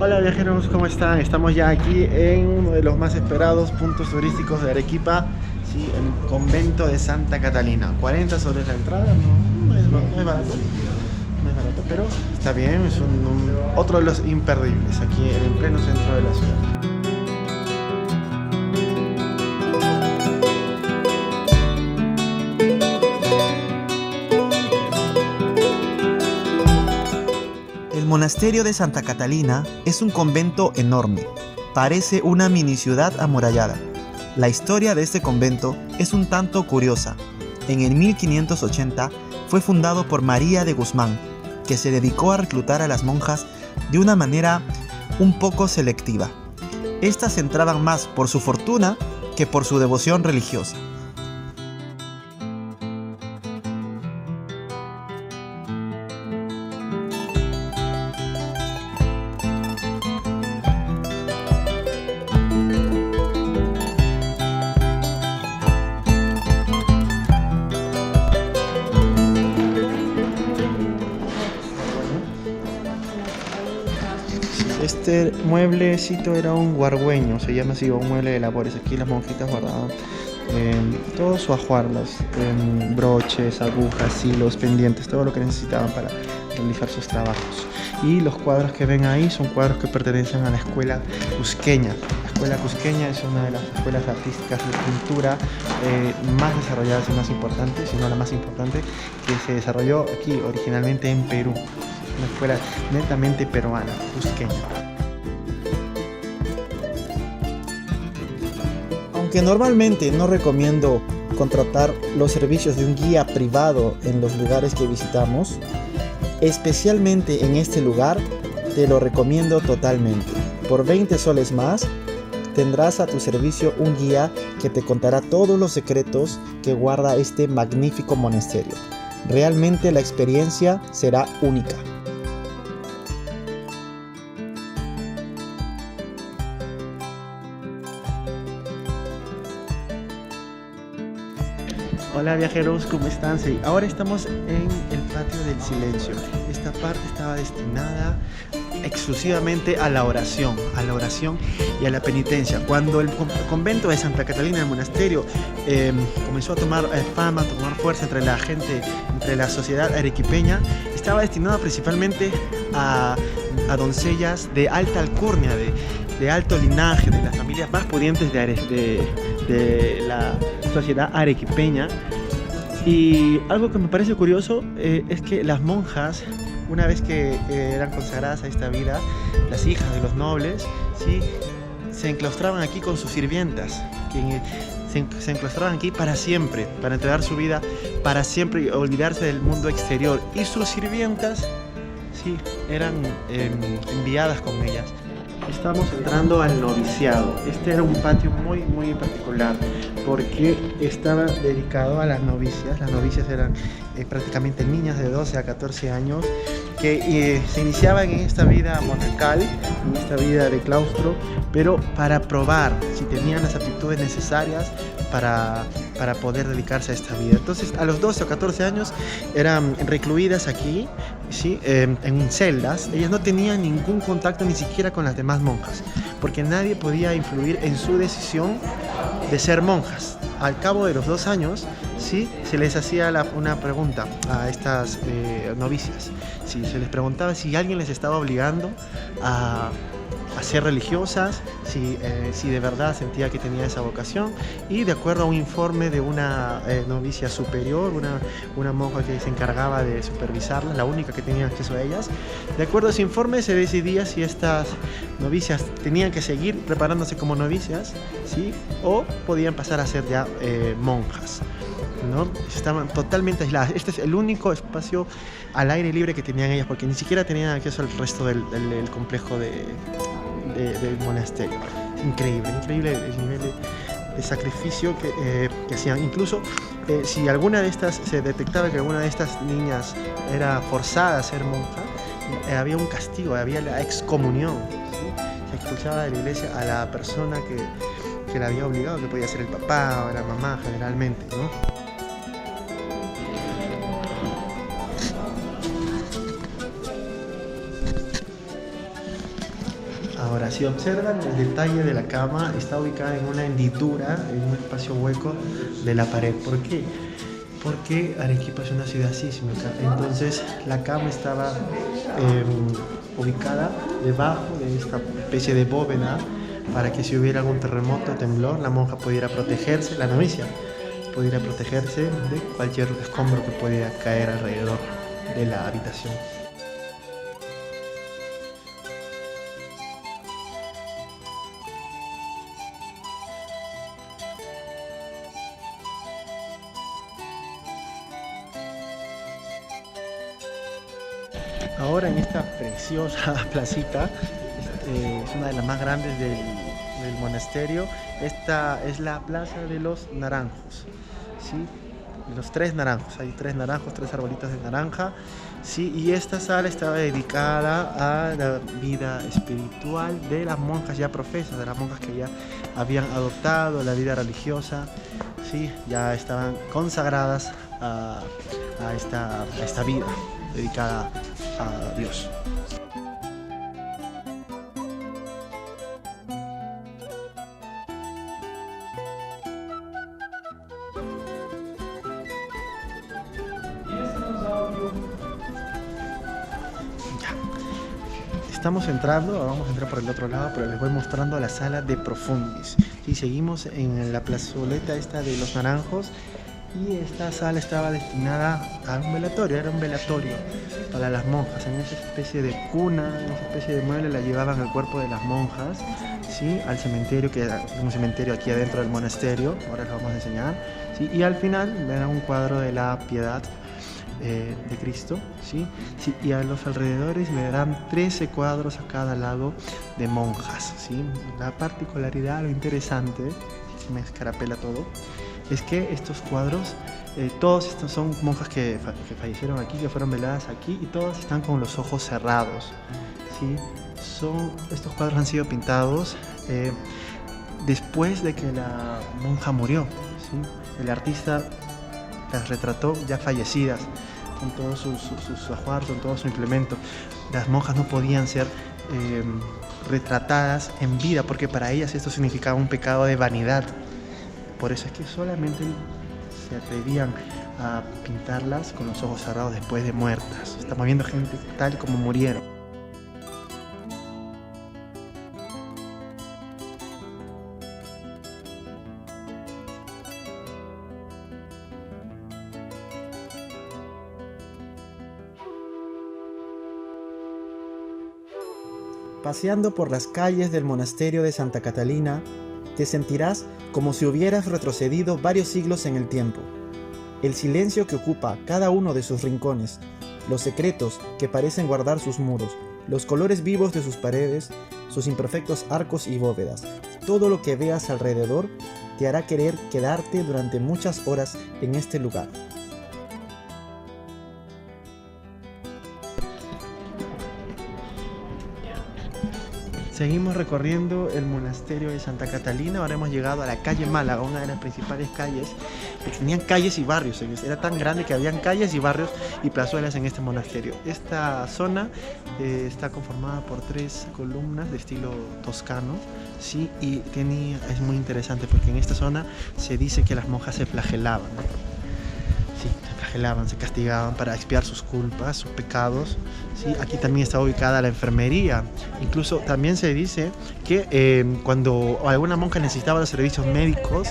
Hola viajeros, ¿cómo están? Estamos ya aquí en uno de los más esperados puntos turísticos de Arequipa, sí, el convento de Santa Catalina. 40 soles la entrada, no es barato, no es barato, pero está bien, es otro de los imperdibles aquí en pleno centro de la ciudad. El monasterio de Santa Catalina es un convento enorme, parece una mini ciudad amurallada. La historia de este convento es un tanto curiosa. En el 1580 fue fundado por María de Guzmán, que se dedicó a reclutar a las monjas de una manera un poco selectiva. Estas entraban más por su fortuna que por su devoción religiosa. Este mueblecito era un guargüeño, se llama así, un mueble de labores. Aquí las monjitas guardaban todo su ajuar, broches, agujas, hilos, pendientes, todo lo que necesitaban para realizar sus trabajos. Y los cuadros que ven ahí son cuadros que pertenecen a la escuela cusqueña. La escuela cusqueña es una de las escuelas artísticas de pintura más desarrolladas y más importantes, si no la más importante, que se desarrolló aquí originalmente en Perú. Una escuela netamente peruana, cusqueña. Aunque normalmente no recomiendo contratar los servicios de un guía privado en los lugares que visitamos, especialmente en este lugar te lo recomiendo totalmente. Por 20 soles más tendrás a tu servicio un guía que te contará todos los secretos que guarda este magnífico monasterio. Realmente la experiencia será única. Hola viajeros, ¿cómo están? Sí, ahora estamos en el patio del silencio. Esta parte estaba destinada exclusivamente a la oración y a la penitencia. Cuando el convento de Santa Catalina, el monasterio, comenzó a tomar fama, a tomar fuerza entre la gente, entre la sociedad arequipeña, estaba destinado principalmente a doncellas de alta alcurnia, de alto linaje, de las familias más pudientes de la sociedad arequipeña. Y algo que me parece curioso es que las monjas, una vez que eran consagradas a esta vida, las hijas de los nobles, ¿sí?, se enclaustraban aquí con sus sirvientas, se enclaustraban aquí para siempre, para entregar su vida para siempre y olvidarse del mundo exterior. Y sus sirvientas, sí, eran enviadas con ellas. Estamos entrando al noviciado. Este era un patio muy particular porque estaba dedicado a las novicias. Las novicias eran prácticamente niñas de 12 a 14 años que se iniciaban en esta vida monacal, en esta vida de claustro, pero para probar si tenían las aptitudes necesarias para poder dedicarse a esta vida. Entonces, a los 12 o 14 años eran recluidas aquí, ¿sí?, en celdas. Ellas no tenían ningún contacto ni siquiera con las demás monjas, porque nadie podía influir en su decisión de ser monjas. Al cabo de los 2 años, ¿sí?, se les hacía una pregunta a estas novicias. ¿Sí? Se les preguntaba si alguien les estaba obligando a ser religiosas, si de verdad sentía que tenía esa vocación, y de acuerdo a un informe de una novicia superior, una monja que se encargaba de supervisarlas, la única que tenía acceso a ellas, de acuerdo a ese informe se decidía si estas novicias tenían que seguir preparándose como novicias, ¿sí?, o podían pasar a ser ya monjas, ¿no? Estaban totalmente aisladas. Este es el único espacio al aire libre que tenían ellas, porque ni siquiera tenían acceso al resto del complejo del monasterio. Increíble el nivel de sacrificio que hacían. Incluso si alguna de estas, se detectaba que alguna de estas niñas era forzada a ser monja, había un castigo, había la excomunión, ¿sí? Se expulsaba de la iglesia a la persona que la había obligado, que podía ser el papá o la mamá generalmente, ¿no? Ahora, si observan el detalle de la cama, está ubicada en una hendidura, en un espacio hueco de la pared. ¿Por qué? Porque Arequipa es una ciudad sísmica, entonces la cama estaba ubicada debajo de esta especie de bóveda para que si hubiera algún terremoto o temblor, la monja pudiera protegerse, la novicia pudiera protegerse de cualquier escombro que pudiera caer alrededor de la habitación. Ahora en esta preciosa placita, es una de las más grandes del monasterio. Esta es la Plaza de los Naranjos, ¿sí? Los 3 naranjos, hay 3 naranjos, 3 arbolitos de naranja, ¿sí? Y esta sala estaba dedicada a la vida espiritual de las monjas ya profesas, de las monjas que ya habían adoptado la vida religiosa, ¿sí? Ya estaban consagradas a esta vida dedicada a Dios. Estamos entrando, vamos a entrar por el otro lado, pero les voy mostrando la sala de Profundis. Sí, seguimos en la plazoleta esta de los naranjos y esta sala estaba destinada a un velatorio, era un velatorio para las monjas. En esa especie de cuna, en esa especie de mueble la llevaban el cuerpo de las monjas, ¿sí? Al cementerio, que era un cementerio aquí adentro del monasterio, ahora les vamos a enseñar, ¿sí? Y al final era un cuadro de la Piedad de Cristo, ¿sí? Sí, y a los alrededores le darán 13 cuadros a cada lado de monjas, ¿sí? La particularidad, lo interesante, me escarapela todo, es que estos cuadros, todos estos son monjas que fallecieron aquí, que fueron veladas aquí, y todas están con los ojos cerrados, ¿sí? Estos cuadros han sido pintados después de que la monja murió, ¿sí? El artista las retrató ya fallecidas, con todos sus ajuares, con todo su implemento. Las monjas no podían ser retratadas en vida, porque para ellas esto significaba un pecado de vanidad. Por eso es que solamente se atrevían a pintarlas con los ojos cerrados después de muertas. Estamos viendo gente tal como murieron. Paseando por las calles del monasterio de Santa Catalina, te sentirás como si hubieras retrocedido varios siglos en el tiempo. El silencio que ocupa cada uno de sus rincones, los secretos que parecen guardar sus muros, los colores vivos de sus paredes, sus imperfectos arcos y bóvedas, todo lo que veas alrededor te hará querer quedarte durante muchas horas en este lugar. Seguimos recorriendo el monasterio de Santa Catalina. Ahora hemos llegado a la calle Málaga, una de las principales calles, que tenían calles y barrios. Era tan grande que habían calles y barrios y plazuelas en este monasterio. Esta zona está conformada por 3 columnas de estilo toscano, ¿sí? Y es muy interesante porque en esta zona se dice que las monjas se flagelaban, ¿no? Sí, se flagelaban, se castigaban para expiar sus culpas, sus pecados, ¿sí? Aquí también está ubicada la enfermería. Incluso también se dice que cuando alguna monja necesitaba los servicios médicos,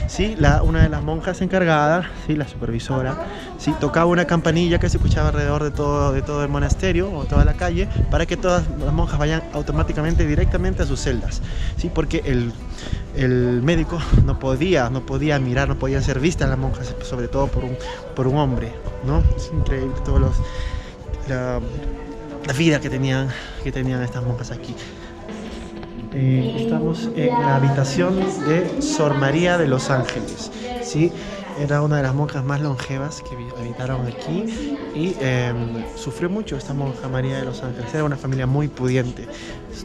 ¿sí? Una de las monjas encargadas, ¿sí? La supervisora, ¿sí? Tocaba una campanilla que se escuchaba alrededor de todo el monasterio o toda la calle para que todas las monjas vayan automáticamente directamente a sus celdas, ¿sí? Porque el médico no podía mirar, no podían ser vistas las monjas, sobre todo por un hombre, ¿no? Es increíble la vida que tenían estas monjas aquí. Estamos en la habitación de Sor María de los Ángeles, ¿sí? Era una de las monjas más longevas que habitaron aquí y sufrió mucho esta monja María de los Ángeles. Era una familia muy pudiente.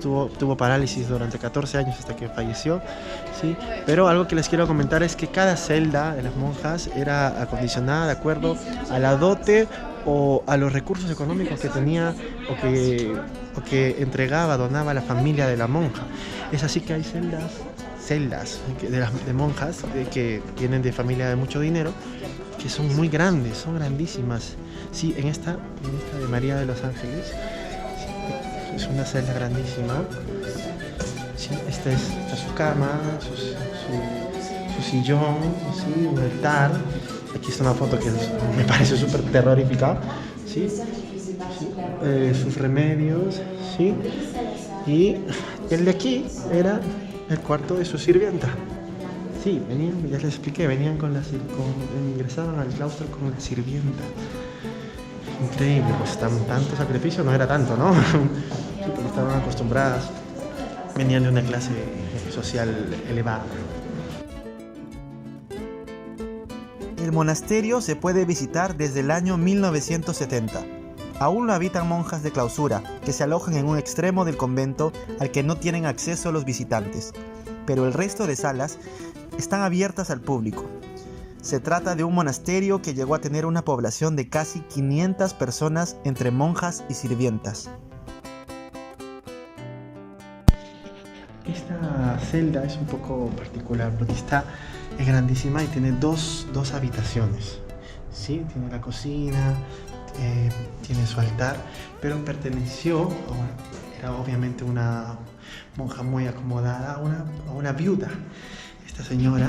Tuvo parálisis durante 14 años hasta que falleció, ¿sí? Pero algo que les quiero comentar es que cada celda de las monjas era acondicionada de acuerdo a la dote o a los recursos económicos que tenía o que entregaba, donaba la familia de la monja. Es así que hay celdas de monjas que vienen de familia de mucho dinero, que son muy grandes, son grandísimas. Sí, en esta de María de los Ángeles, sí, es una celda grandísima. Sí, esta es su cama, su sillón, ¿sí? Un altar. Aquí está una foto que me parece súper terrorífica. ¿Sí? Sí. Sus remedios, ¿sí? Y el de aquí era el cuarto de su sirvienta. Sí, venían, ya les expliqué, venían ingresaban al claustro con la sirvienta. Increíble, pues tanto sacrificio no era tanto, ¿no? Sí, porque estaban acostumbradas, venían de una clase social elevada. El monasterio se puede visitar desde el año 1970. Aún lo habitan monjas de clausura, que se alojan en un extremo del convento al que no tienen acceso los visitantes, pero el resto de salas están abiertas al público. Se trata de un monasterio que llegó a tener una población de casi 500 personas entre monjas y sirvientas. Esta celda es un poco particular porque es grandísima y tiene dos habitaciones. ¿Sí? Tiene la cocina, tiene su altar, pero era obviamente una monja muy acomodada, a una viuda. Esta señora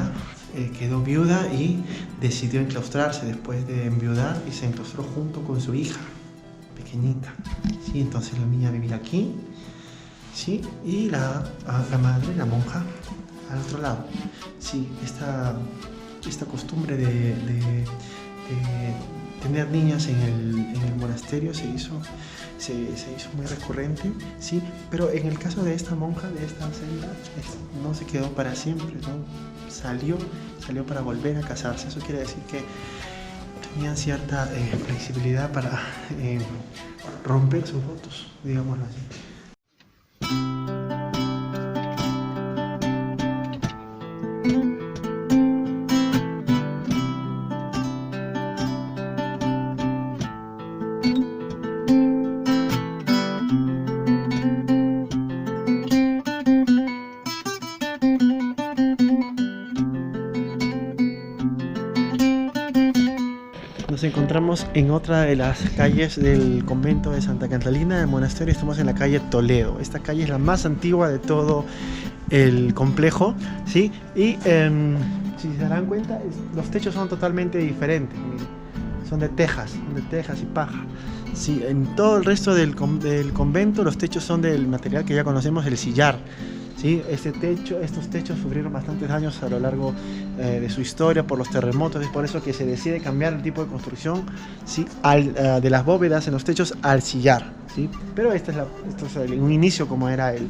quedó viuda y decidió enclaustrarse después de enviudar y se enclaustró junto con su hija pequeñita. ¿Sí? Entonces la niña vivía aquí, ¿sí? Y la madre, la monja, al otro lado. Sí, esta costumbre de tener niñas en el monasterio se hizo muy recurrente, ¿sí? Pero en el caso de esta monja, de esta celda, no se quedó para siempre, ¿no? Salió para volver a casarse. Eso quiere decir que tenían cierta flexibilidad para romper sus votos, digámoslo así. Nos encontramos en otra de las calles del convento de Santa Catalina del monasterio. Estamos en la calle Toledo. Esta calle es la más antigua de todo el complejo, ¿sí? Y si se darán cuenta, los techos son totalmente diferentes. Miren, son de tejas y paja. Sí, en todo el resto del convento los techos son del material que ya conocemos, el sillar. ¿Sí? Estos techos sufrieron bastantes daños a lo largo de su historia por los terremotos. Es por eso que se decide cambiar el tipo de construcción, ¿sí? De las bóvedas en los techos al sillar, ¿sí? Pero esto es un inicio como era el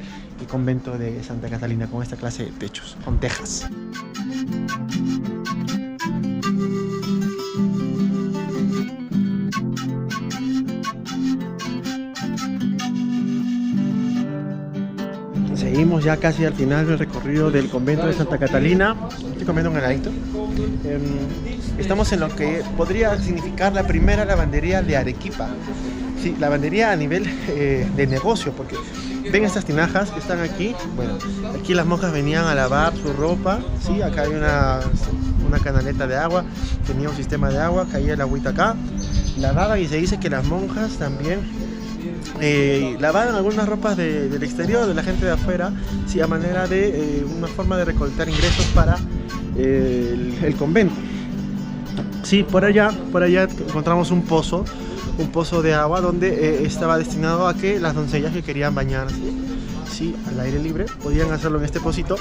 convento de Santa Catalina, con esta clase de techos, con tejas. Seguimos ya casi al final del recorrido del convento de Santa Catalina. Estoy comiendo un heladito. Estamos en lo que podría significar la primera lavandería de Arequipa. Sí, lavandería a nivel de negocio, porque ven estas tinajas que están aquí. Bueno, aquí las monjas venían a lavar su ropa. Sí, acá hay una canaleta de agua, tenía un sistema de agua, caía el agüita acá, lavaban, y se dice que las monjas también lavaban algunas ropas del exterior, de la gente de afuera, sí, a manera de una forma de recolectar ingresos para el convento. Sí, por allá encontramos un pozo de agua donde estaba destinado a que las doncellas que querían bañarse, sí, al aire libre, podían hacerlo en este pocito.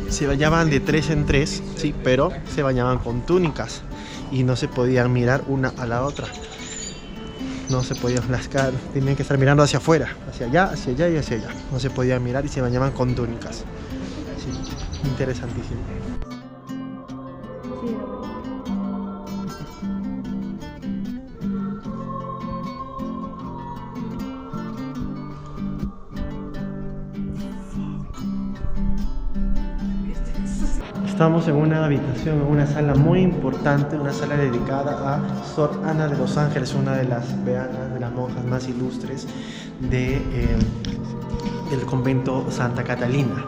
Se bañaban de 3 en 3, sí, pero se bañaban con túnicas y no se podían mirar una a la otra. No se podían flascar, tenían que estar mirando hacia afuera, hacia allá y hacia allá. No se podían mirar y se bañaban con túnicas. Sí, interesantísimo. Estamos en una habitación, en una sala muy importante, una sala dedicada a Sor Ana de los Ángeles, una de las beatas, de las monjas más ilustres del convento Santa Catalina.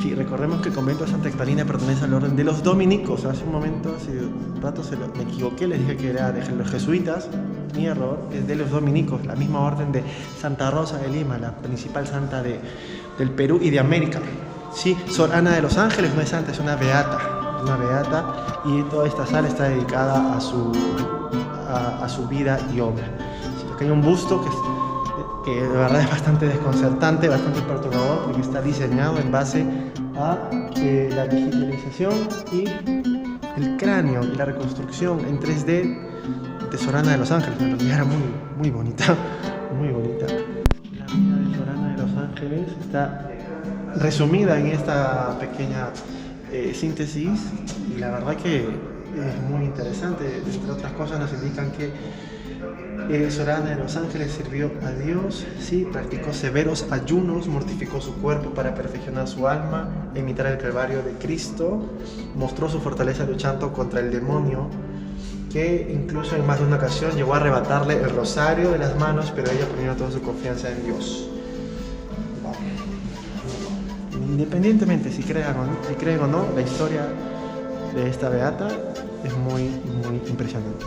Sí, recordemos que el convento de Santa Catalina pertenece al orden de los dominicos. Hace un momento, hace un rato me equivoqué, les dije que era de los jesuitas. Mi error, es de los dominicos, la misma orden de Santa Rosa de Lima, la principal santa del Perú y de América. Sí, Sor Ana de los Ángeles no es santa, es una beata, y toda esta sala está dedicada a su vida y obra. Sí, aquí hay un busto que de verdad es bastante desconcertante, bastante perturbador, porque está diseñado en base a la digitalización y el cráneo y la reconstrucción en 3D de Sor Ana de los Ángeles. En realidad era muy bonita, muy bonita. La vida de Sor Ana de los Ángeles está resumida en esta pequeña síntesis, y la verdad que es muy interesante. Entre otras cosas nos indican que Sor Ana de los Ángeles sirvió a Dios, sí, practicó severos ayunos, mortificó su cuerpo para perfeccionar su alma, imitar el calvario de Cristo, mostró su fortaleza luchando contra el demonio, que incluso en más de una ocasión llegó a arrebatarle el rosario de las manos, pero ella ponía toda su confianza en Dios. Independientemente si creen o no, la historia de esta beata es muy impresionante.